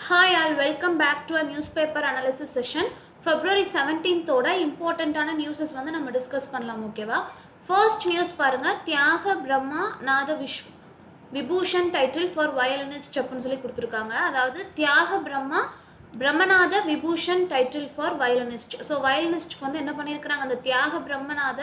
Hi, I'll welcome back to a newspaper analysis session. February 17th ஓட இம்பார்ட்டண்ட்டான newses வந்து நம்ம டிஸ்கஸ் பண்ணலாம். ஓகேவா? ஃபர்ஸ்ட் நியூஸ் பாருங்க, தியாக பிரம்மா நாத விபூஷன் டைட்டில் ஃபார் வயலினிஸ்ட் அப்படின்னு சொல்லி கொடுத்துருக்காங்க. அதாவது Thyaga Brahmanada Vibhushan title for violinist. So வயலினிஸ்ட்க்கு வந்து என்ன பண்ணியிருக்கிறாங்க, அந்த தியாக பிரம்மநாத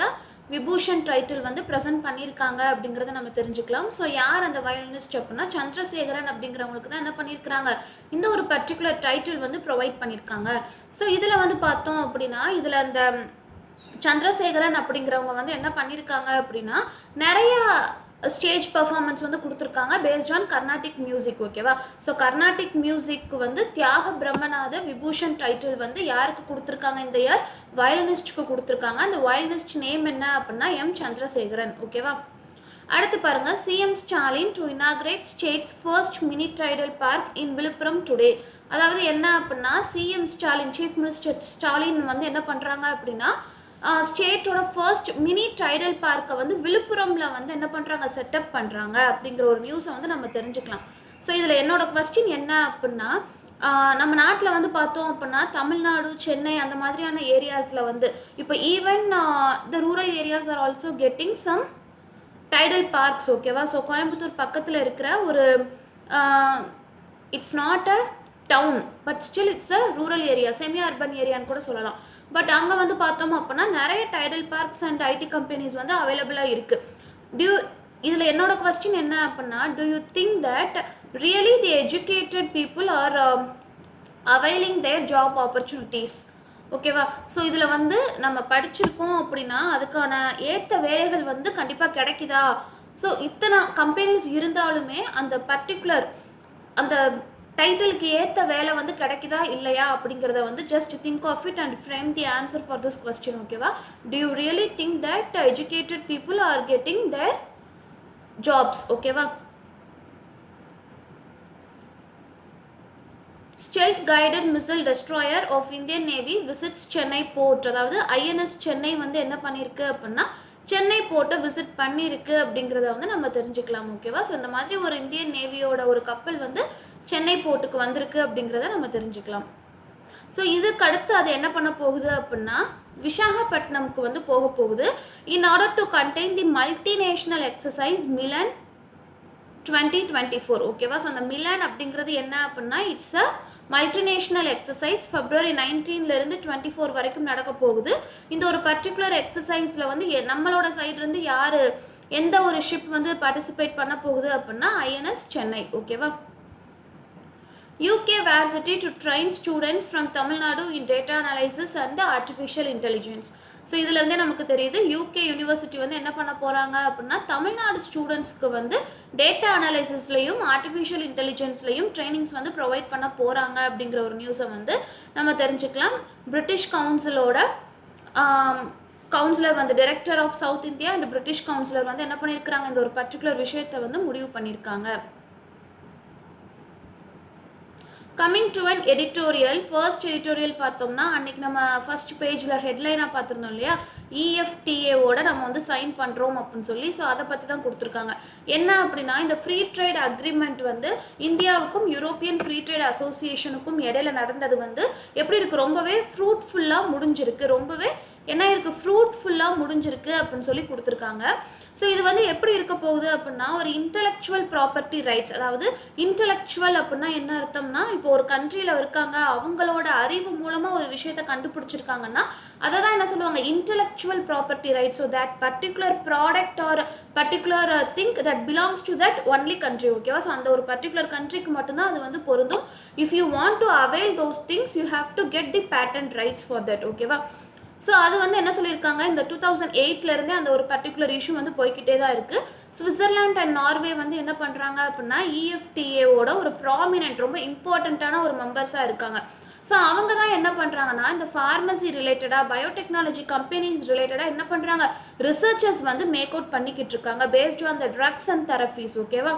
விபூஷன் டைட்டில் வந்து ப்ரெசென்ட் பண்ணியிருக்காங்க அப்படிங்கிறத நம்ம தெரிஞ்சுக்கலாம். ஸோ யார் அந்த வயலினிஸ்ட் அப்படின்னா சந்திரசேகரன் அப்படிங்கிறவங்களுக்கு தான் என்ன பண்ணியிருக்கிறாங்க, இந்த ஒரு பர்டிகுலர் டைட்டில் வந்து ப்ரொவைட் பண்ணியிருக்காங்க. ஸோ இதில் வந்து பார்த்தோம் அப்படின்னா இதில் அந்த சந்திரசேகரன் அப்படிங்கிறவங்க வந்து என்ன பண்ணியிருக்காங்க அப்படின்னா நிறைய ஸ்டேஜ் பர்ஃபார்மன்ஸ் வந்து கொடுத்துருக்காங்க பேஸ்ட் ஆன் கர்நாடிக் மியூசிக். ஓகேவா? ஸோ கர்நாடிக் மியூசிக் வந்து தியாக பிரம்மநாத விபூஷன் டைட்டில் வந்து யாருக்கு கொடுத்துருக்காங்க இந்த இயர், வயலினிஸ்ட்க்கு கொடுத்துருக்காங்க. அந்த வயலினிஸ்ட் நேம் என்ன அப்படின்னா எம் சந்திரசேகரன். ஓகேவா? அடுத்து பாருங்க, CM Stalin to inaugurate state's first mini Tidel park in Villupuram today. அதாவது என்ன அப்படின்னா CM Stalin, chief minister Stalin வந்து என்ன பண்ணுறாங்க அப்படின்னா ஸ்டேட்டோட ஃபர்ஸ்ட் மினி டைடல் பார்க்கை வந்து விழுப்புரமில் வந்து என்ன பண்ணுறாங்க, செட்டப் பண்ணுறாங்க அப்படிங்கிற ஒரு நியூஸை வந்து நம்ம தெரிஞ்சுக்கலாம். ஸோ இதில் என்னோட கொஸ்டின் என்ன அப்படின்னா, நம்ம நாட்டில் வந்து பார்த்தோம் அப்படின்னா தமிழ்நாடு, சென்னை அந்த மாதிரியான ஏரியாஸில் வந்து இப்போ even the rural areas are also getting some tidal parks. ஓகேவா? ஸோ கோயம்புத்தூர் பக்கத்தில் இருக்கிற ஒரு it's not a town but still it's a rural area, semi urban ஏரியான்னு கூட சொல்லலாம். பட் அங்கே வந்து பார்த்தோம் அப்படின்னா நிறைய tidal parks and IT companies வந்து அவைலபிளாக இருக்குது. இதில் என்னோட கொஸ்டின் என்ன அப்படின்னா, do you think that really the educated people are availing their job opportunities? ஓகேவா? ஸோ இதில் வந்து நம்ம படிச்சிருக்கோம் அப்படின்னா அதுக்கான ஏற்ற வேலைகள் வந்து கண்டிப்பாக கிடைக்குதா? ஸோ இத்தனை கம்பெனிஸ் இருந்தாலுமே அந்த பர்டிகுலர் அந்த டைட்டிலுக்கு ஏற்ற வேலை வந்து கிடைக்குதா இல்லையா அப்படிங்கிறத வந்து just think of it and frame the answer for this question. ஓகேவா? Do you really think that educated people are getting their jobs? ஓகேவா? Stealth guided missile destroyer of Indian Navy visits Chennai port. அதாவது INS Chennai வந்து என்ன பண்ணியிருக்கு அப்படின்னா சென்னை போர்ட்டை visit பண்ணியிருக்கு அப்படிங்கிறத வந்து நம்ம தெரிஞ்சுக்கலாம். ஓகேவா? ஸோ இந்த மாதிரி ஒரு இந்தியன் நேவியோட ஒரு கப்பல் வந்து சென்னை போர்ட்டுக்கு வந்திருக்கு அப்படிங்கிறத நம்ம தெரிஞ்சுக்கலாம். ஸோ இதுக்கு அடுத்து அது என்ன பண்ண போகுது அப்படின்னா விசாகப்பட்டினம்க்கு வந்து போக போகுது. In order to contain the multinational exercise Milan 2024. ஓகேவா? ஸோ அந்த மிலன் அப்படிங்கிறது என்ன அப்படின்னா it's a multinational exercise. February 19லேருந்து 24 வரைக்கும் நடக்க போகுது. இந்த ஒரு பர்டிகுலர் எக்ஸசைஸில் வந்து நம்மளோட சைட்லேருந்து யார் எந்த ஒரு ஷிப் வந்து பார்ட்டிசிபேட் பண்ண போகுது அப்படின்னா ஐஎன்எஸ் சென்னை. ஓகேவா? UK varsity to train students from Tamil Nadu in data analysis and artificial intelligence. So இதில் நமக்கு தெரியுது யூகே யூனிவர்சிட்டி வந்து என்ன பண்ண போகிறாங்க அப்படின்னா தமிழ்நாடு ஸ்டூடெண்ட்ஸ்க்கு வந்து டேட்டா அனாலிசிஸ்லையும் ஆர்டிஃபிஷியல் இன்டெலிஜென்ஸ்லையும் ட்ரைனிங்ஸ் வந்து ப்ரொவைட் பண்ண போகிறாங்க அப்படிங்கிற ஒரு நியூஸை வந்து நம்ம தெரிஞ்சுக்கலாம். பிரிட்டிஷ் கவுன்சிலோட கவுன்சிலர் வந்து director of south India and British councillor வந்து என்ன பண்ணியிருக்கிறாங்க, இந்த ஒரு பர்டிகுலர் விஷயத்தை வந்து முடிவு பண்ணியிருக்காங்க. Coming to an editorial, first editorial பார்த்தோம்னா அன்றைக்கி நம்ம ஃபர்ஸ்ட் பேஜில் ஹெட்லைனாக பார்த்துருந்தோம் இல்லையா, EFTAவோட நம்ம வந்து சைன் பண்ணுறோம் அப்படின்னு சொல்லி. ஸோ அதை பற்றி தான் கொடுத்துருக்காங்க. என்ன அப்படின்னா இந்த ஃப்ரீ ட்ரேட் அக்ரிமெண்ட் வந்து இந்தியாவுக்கும் யூரோப்பியன் ஃப்ரீ ட்ரேட் அசோசியேஷனுக்கும் இடையில நடந்தது வந்து எப்படி இருக்குது, ரொம்பவே ஃப்ரூட்ஃபுல்லாக முடிஞ்சிருக்கு, ரொம்பவே என்ன இருக்குது ஃப்ரூட்ஃபுல்லாக முடிஞ்சிருக்கு அப்படின்னு சொல்லி கொடுத்துருக்காங்க. ஸோ இது வந்து எப்படி இருக்க போகுது அப்படின்னா ஒரு இன்டலெக்சுவல் ப்ராப்பர்ட்டி ரைட்ஸ். அதாவது இன்டலெக்சுவல் அப்படின்னா என்ன அர்த்தம்னா இப்போ ஒரு கண்ட்ரியில் இருக்காங்க, அவங்களோட அறிவு மூலமாக ஒரு விஷயத்தை கண்டுபிடிச்சிருக்காங்கன்னா அதை தான் என்ன சொல்லுவாங்க, intellectual property rights. So that particular product or particular thing that belongs to that only country. ஓகேவா? ஸோ அந்த ஒரு பர்டிகுலர் கண்ட்ரிக்கு மட்டும்தான் அது வந்து பொருந்தும். If you want to avail those things you have to get the patent rights for that. ஓகேவா? So அது வந்து என்ன சொல்லியிருக்காங்க, இந்த 2008லேருந்தே அந்த ஒரு பர்டிகுலர் இஷ்யூ வந்து போய்கிட்டே தான் இருக்குது. சுவிட்சர்லாண்ட் அண்ட் நார்வே வந்து என்ன பண்ணுறாங்க அப்படின்னா EFTAவோட ஒரு ப்ராமினென்ட் ரொம்ப இம்பார்ட்டண்ட்டான ஒரு மெம்பர்ஸாக இருக்காங்க. ஸோ அவங்க தான் என்ன பண்ணுறாங்கன்னா இந்த ஃபார்மசி ரிலேட்டடாக பயோடெக்னாலஜி கம்பெனிஸ் ரிலேட்டடாக என்ன பண்ணுறாங்க, ரிசர்ச்சர்ஸ் வந்து மேக் அவுட் பண்ணிக்கிட்டு இருக்காங்க based on the drugs and therapies. ஓகேவா?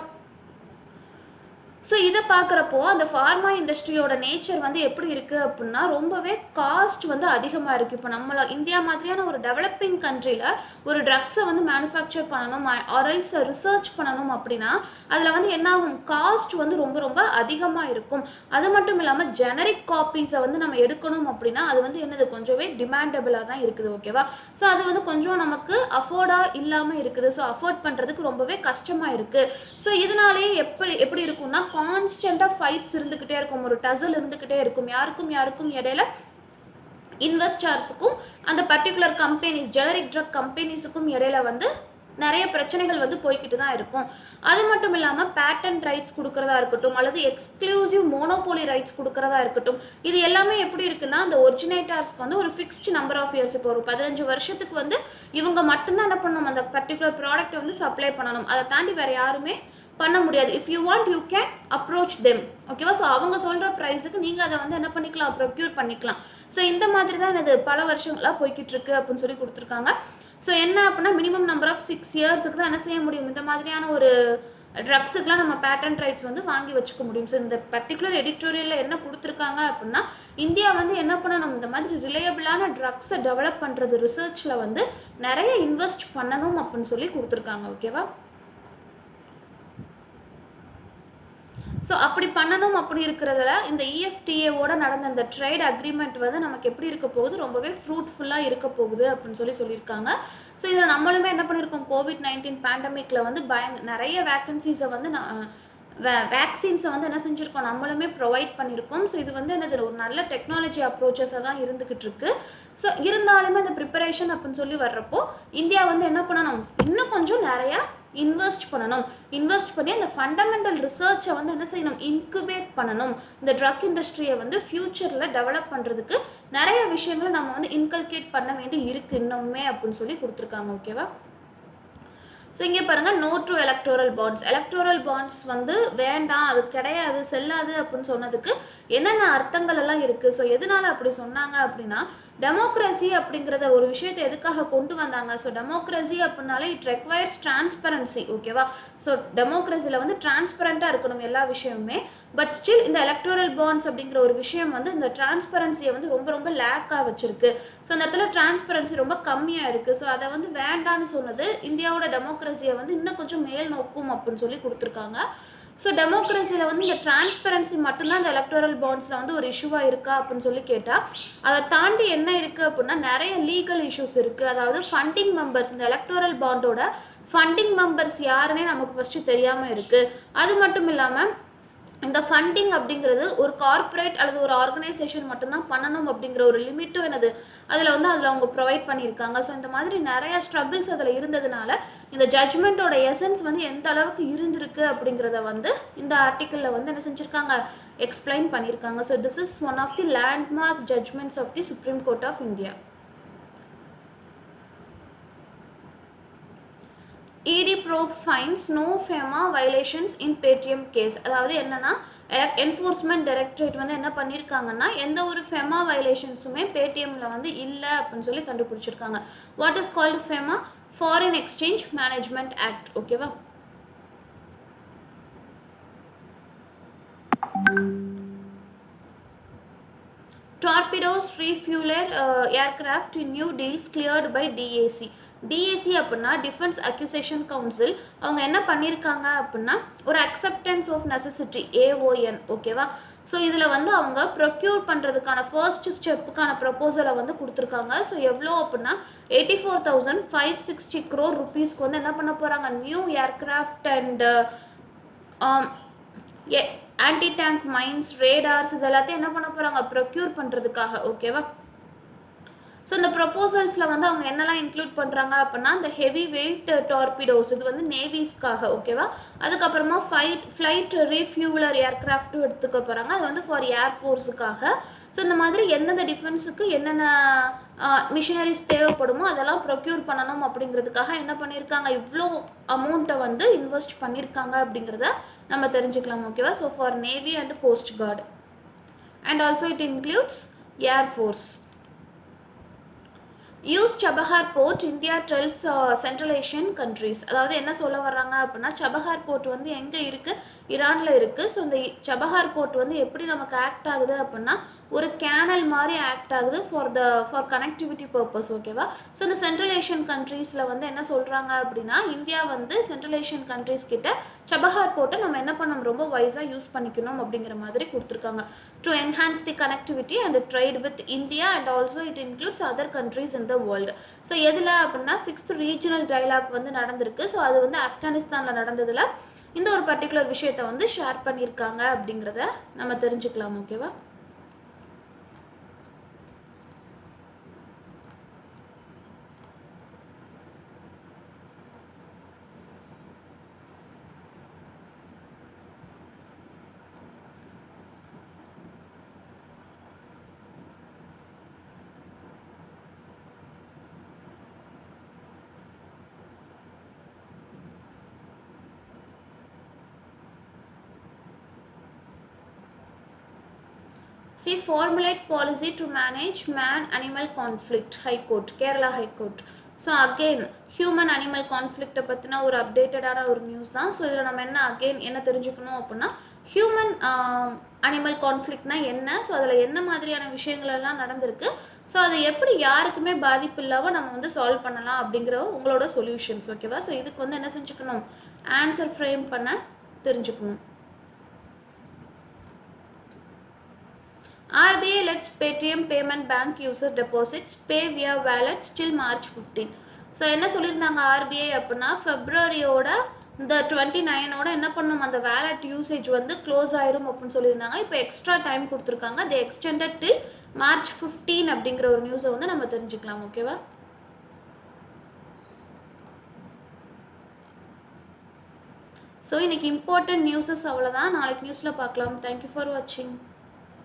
ஸோ இதை பார்க்குறப்போ அந்த ஃபார்மா இண்டஸ்ட்ரியோட நேச்சர் வந்து எப்படி இருக்குது அப்படின்னா ரொம்பவே காஸ்ட் வந்து அதிகமாக இருக்குது. இப்போ நம்மள இந்தியா மாதிரியான ஒரு டெவலப்பிங் கண்ட்ரியில் ஒரு ட்ரக்ஸை வந்து மேனுஃபேக்சர் பண்ணணும் ஆர்எல்ஸ் ரிசர்ச் பண்ணணும் அப்படின்னா அதில் வந்து என்ன ஆகும், காஸ்ட் வந்து ரொம்ப ரொம்ப அதிகமாக இருக்கும். அது மட்டும் இல்லாமல் ஜெனரிக் காப்பீஸை வந்து நம்ம எடுக்கணும் அப்படின்னா அது வந்து என்னது கொஞ்சமே டிமாண்டபிளாக தான் இருக்குது. ஓகேவா? ஸோ அது வந்து கொஞ்சம் நமக்கு அஃபோர்டாக இல்லாமல் இருக்குது. ஸோ அஃபோர்ட் பண்ணுறதுக்கு ரொம்பவே கஷ்டமாக இருக்குது. ஸோ இதனாலேயே எப்படி இருக்கும்னா கான்ஸ்டன்ட்டாக ஃபைட்ஸ் இருந்துக்கிட்டே இருக்கும், ஒரு டசல் இருந்துக்கிட்டே இருக்கும். யாருக்கும் இடையில இன்வெஸ்டர்ஸுக்கும் அந்த பர்டிகுலர் கம்பெனிஸ் ஜெனரிக் ட்ரக் கம்பெனிஸுக்கும் இடையில வந்து நிறைய பிரச்சனைகள் வந்து போய்கிட்டு தான் இருக்கும். அது மட்டும் இல்லாமல் பேட்டன்ட் ரைட்ஸ் கொடுக்குறதா இருக்கட்டும் அல்லது எக்ஸ்க்ளூசிவ் மோனோபோலி ரைட்ஸ் கொடுக்குறதா இருக்கட்டும், இது எல்லாமே எப்படி இருக்குன்னா அந்த ஒரிஜினேட்டர்ஸ்க்கு வந்து ஒரு ஃபிக்ஸ்டு நம்பர் ஆஃப் இயர்ஸ், இப்போ ஒரு 15 வருஷத்துக்கு வந்து இவங்க மட்டும்தான் என்ன பண்ணணும், அந்த பர்டிகுலர் ப்ராடக்ட்டை வந்து சப்ளை பண்ணணும். அதை தாண்டி வேறு யாருமே பண்ண முடியாது. If you want you can approach them. ஓகேவா? ஸோ அவங்க சொல்கிற ப்ரைஸுக்கு நீங்கள் அதை வந்து என்ன பண்ணிக்கலாம், ப்ரொக்யூர் பண்ணிக்கலாம். ஸோ இந்த மாதிரி தான் இது பல வருஷங்களாக போய்கிட்டு இருக்கு அப்படின்னு சொல்லி கொடுத்துருக்காங்க. ஸோ என்ன அப்படின்னா மினிமம் நம்பர் ஆஃப் 6 இயர்ஸுக்கு தான் என்ன செய்ய முடியும், இந்த மாதிரியான ஒரு ட்ரக்ஸுக்கெலாம் நம்ம பேட்டன்ட் ரைட்ஸ் வந்து வாங்கி வச்சுக்க முடியும். ஸோ இந்த பர்டிகுலர் எடிட்டோரியலில் என்ன கொடுத்துருக்காங்க அப்படின்னா இந்தியா வந்து என்ன பண்ணணும், இந்த மாதிரி ரிலையபிளான ட்ரக்ஸை டெவலப் பண்ணுறது ரிசர்ச்சில் வந்து நிறைய இன்வெஸ்ட் பண்ணணும் அப்படின்னு சொல்லி கொடுத்துருக்காங்க. ஓகேவா? ஸோ அப்படி பண்ணணும். அப்படி இருக்கிறதுல இந்த இஎஃப்டிஏவோட நடந்த இந்த ட்ரேட் அக்ரிமெண்ட் வந்து நமக்கு எப்படி இருக்க போகுது, ரொம்பவே ஃப்ரூட்ஃபுல்லாக இருக்க போகுது அப்படின்னு சொல்லியிருக்காங்க. ஸோ இதில் நம்மளுமே என்ன பண்ணியிருக்கோம், COVID-19 பேண்டமிக்கில் வந்து நிறைய வேக்கன்சிஸை வந்து வேக்சின்ஸை வந்து என்ன செஞ்சுருக்கோம், நம்மளுமே ப்ரொவைட் பண்ணியிருக்கோம். ஸோ இது வந்து என்னது ஒரு நல்ல டெக்னாலஜி அப்ரோச்சஸாக தான் இருந்துக்கிட்டு இருக்கு. ஸோ இருந்தாலுமே இந்த ப்ரிப்பரேஷன் அப்படின்னு சொல்லி வர்றப்போ இந்தியா வந்து என்ன பண்ணணும், இன்னும் கொஞ்சம் நிறையா இன்வெஸ்ட் பண்ணணும். இன்வெஸ்ட் பண்ணி அந்த ஃபண்டமெண்டல் ரிசர்ச்சை வந்து என்ன செய்யணும், இன்குபேட் பண்ணணும். இந்த ட்ரக் இண்டஸ்ட்ரியை வந்து ஃப்யூச்சரில் டெவலப் பண்ணுறதுக்கு நிறைய விஷயங்களை நம்ம வந்து இன்கல்கேட் பண்ண வேண்டி இருக்குது இன்னுமே அப்படின்னு சொல்லி கொடுத்துருக்காங்க. ஓகேவா? ஸோ இங்கே பாருங்கள், no to electoral bonds. Electoral bonds வந்து வேண்டாம், அது கிடையாது, செல்லாது அப்படின்னு சொன்னதுக்கு என்னென்ன அர்த்தங்கள் எல்லாம் இருக்குது. ஸோ எதனால அப்படி சொன்னாங்க அப்படின்னா டெமோக்ரஸி அப்படிங்கிறத ஒரு விஷயத்தை எதுக்காக கொண்டு வந்தாங்க. ஸோ டெமோக்ரஸி அப்படின்னாலே இட் ரெக்வயர்ஸ் டிரான்ஸ்பரன்சி. ஓகேவா? ஸோ டெமோக்ரஸியில் வந்து டிரான்ஸ்பரண்ட்டாக இருக்கணும் எல்லா விஷயமுமே. பட் ஸ்டில் இந்த எலக்டோரல் பாண்ட்ஸ் அப்படிங்கிற ஒரு விஷயம் வந்து இந்த டிரான்ஸ்பரன்சியை வந்து ரொம்ப ரொம்ப லேக்காக வச்சுருக்கு. ஸோ அந்த இடத்துல டிரான்ஸ்பரன்சி ரொம்ப கம்மியாக இருக்குது. ஸோ அதை வந்து வேண்டான்னு சொன்னது இந்தியாவோட டெமோக்ரஸியை வந்து இன்னும் கொஞ்சம் மேல் நோக்கும் அப்படின்னு சொல்லி கொடுத்துருக்காங்க. ஸோ டெமோக்ரஸியில் வந்து இந்த டிரான்ஸ்பரன்சி மட்டும்தான் இந்த எலக்டோரல் பாண்ட்ஸில் வந்து ஒரு இஷ்யூவாக இருக்கா அப்படின்னு சொல்லி கேட்டால் அதை தாண்டி என்ன இருக்குது அப்படின்னா நிறைய லீகல் இஷ்யூஸ் இருக்குது. அதாவது ஃபண்டிங் மெம்பர்ஸ், இந்த எலக்டோரல் பாண்டோட ஃபண்டிங் மெம்பர்ஸ் யாருன்னே நமக்கு ஃபஸ்ட்டு தெரியாமல் இருக்குது. அது மட்டும் இல்லாமல் இந்த ஃபண்டிங் அப்படிங்கிறது ஒரு கார்ப்பரேட் அல்லது ஒரு ஆர்கனைசேஷன் மட்டும்தான் பண்ணணும் அப்படிங்கிற ஒரு லிமிட்டும் என்னது அதில் அவங்க ப்ரொவைட் பண்ணியிருக்காங்க. ஸோ இந்த மாதிரி நிறையா ஸ்ட்ரகிள்ஸ் அதில் இருந்ததுனால இந்த ஜட்ஜ்மெண்ட்டோட எசன்ஸ் வந்து எந்த அளவுக்கு இருந்திருக்கு அப்படிங்கிறத வந்து இந்த ஆர்டிக்கிளில் வந்து என்ன செஞ்சுருக்காங்க, எக்ஸ்பிளைன் பண்ணியிருக்காங்க. So this is one of the landmark judgments of the supreme court of India. ED probe finds no FEMA violations in Paytm case. அதாவது என்னன்னா என்ஃபோர்ஸ்மெண்ட் டைரக்டரேட் வந்து என்ன பண்ணியிருக்காங்கன்னா எந்த ஒரு FEMA வயலேஷன்ஸுமே பேடிஎம்ல வந்து இல்லை அப்படின்னு சொல்லி கண்டுபிடிச்சிருக்காங்க. What is called FEMA? Foreign exchange management act. ஓகேவா? Torpedoes refueled aircraft in new deals cleared by DAC. DAC அப்படின்னா டிஃபென்ஸ் அக்யூசேஷன் கவுன்சில். அவங்க என்ன பண்ணியிருக்காங்க அப்படின்னா ஒரு அக்செப்டன்ஸ் ஆஃப் நெசசிட்டி AON. ஓகேவா? ஸோ இதில் வந்து அவங்க ப்ரொக்யூர் பண்ணுறதுக்கான ஃபர்ஸ்ட் ஸ்டெப்புக்கான ப்ரப்போசலை வந்து கொடுத்துருக்காங்க. ஸோ எவ்வளோ அப்படின்னா 84,560 crore rupeesக்கு வந்து என்ன பண்ண போகிறாங்க, new aircraft and anti tank mines, radars, இது எல்லாத்தையும் என்ன பண்ண போகிறாங்க, ப்ரொக்யூர் பண்ணுறதுக்காக. ஓகேவா? ஸோ இந்த ப்ரொப்போசல்ஸில் வந்து அவங்க என்னெல்லாம் இன்க்ளூட் பண்ணுறாங்க அப்படின்னா இந்த ஹெவி வெயிட் டார்பிடோஸ், இது வந்து நேவிஸ்க்காக. ஓகேவா? அதுக்கப்புறமா ஃப்ளைட் ரீஃபியூலர் ஏர்க்ராஃப்ட்டும் எடுத்துக்க போகிறாங்க, அது வந்து ஃபார் ஏர்ஃபோர்ஸுக்காக. ஸோ இந்த மாதிரி எந்தெந்த டிஃபென்ஸுக்கு என்னென்ன மிஷினரிஸ் தேவைப்படுமோ அதெல்லாம் ப்ரொக்யூர் பண்ணணும் அப்படிங்கிறதுக்காக என்ன பண்ணியிருக்காங்க, இவ்வளோ அமௌண்ட்டை வந்து இன்வெஸ்ட் பண்ணியிருக்காங்க அப்படிங்கிறத நம்ம தெரிஞ்சுக்கலாம். ஓகேவா? So for navy and coast guard and also it includes air force. Use Chabahar port India tells Central Asian countries. அதாவது என்ன சொல்ல வர்றாங்க அப்படின்னா சபஹார் போர்ட் வந்து எங்கே இருக்குது, ஈரானில் இருக்குது. ஸோ இந்த சபஹார் போர்ட் வந்து எப்படி நமக்கு ஆக்ட் ஆகுது அப்படின்னா ஒரு கேனல் மாதிரி ஆக்ட் ஆகுது ஃபார் கனெக்டிவிட்டி பர்பஸ். ஓகேவா? ஸோ இந்த சென்ட்ரல் ஏஷியன் கண்ட்ரீஸில் வந்து என்ன சொல்கிறாங்க அப்படின்னா இந்தியா வந்து சென்ட்ரல் ஏஷியன் கண்ட்ரீஸ் கிட்ட சபஹார் போர்ட்டை நம்ம என்ன பண்ணணும், ரொம்ப வைஸாக யூஸ் பண்ணிக்கணும் அப்படிங்கிற மாதிரி கொடுத்துருக்காங்க. To enhance the connectivity and trade with India and also it includes other countries in the world. So எதில் அப்படின்னா 6th ரீஜனல் டைலாக் வந்து நடந்திருக்கு. ஸோ அது வந்து ஆப்கானிஸ்தானில் நடந்ததில் இந்த ஒரு பர்டிகுலர் விஷயத்தை வந்து ஷேர் பண்ணியிருக்காங்க அப்படிங்கிறத நம்ம தெரிஞ்சுக்கலாம். ஓகேவா? See, formulate policy to manage man-animal conflict. High Court, Kerala High Court. So again human animal கான்ஃப்ளிக்ட்டை பற்றின ஒரு அப்டேட்டடான ஒரு நியூஸ் தான். ஸோ இதில் நம்ம என்ன தெரிஞ்சுக்கணும் அப்படின்னா ஹியூமன் அனிமல் கான்ஃப்ளிக்ட்னா என்ன, ஸோ அதில் என்ன மாதிரியான விஷயங்கள் எல்லாம் நடந்திருக்கு, ஸோ அதை எப்படி யாருக்குமே பாதிப்பு இல்லாமல் நம்ம வந்து சால்வ் பண்ணலாம் அப்படிங்கிற உங்களோட சொல்யூஷன்ஸ். ஓகேவா? ஸோ இதுக்கு வந்து என்ன செஞ்சுக்கணும், ஆன்சர் ஃப்ரேம் பண்ண தெரிஞ்சுக்கணும். RBI lets Paytm payment bank user deposits pay via wallets till March 15. So என்ன சொல்லியிருந்தாங்க RBI அப்படின்னா ஃபெப்ரவரியோட இந்த 29ஓட என்ன பண்ணணும், அந்த வேலட் யூசேஜ் வந்து க்ளோஸ் ஆயிரும் அப்படின்னு சொல்லியிருந்தாங்க. இப்போ எக்ஸ்ட்ரா டைம் கொடுத்துருக்காங்க. they extended till March 15 அப்படிங்கிற ஒரு நியூஸை வந்து நம்ம தெரிஞ்சுக்கலாம். ஓகேவா? ஸோ இன்னைக்கு இம்பார்ட்டன்ட் நியூஸஸ் அவ்வளோதான். நாளைக்கு நியூஸில் பார்க்கலாம். தேங்க்யூ ஃபார் வாட்சிங்.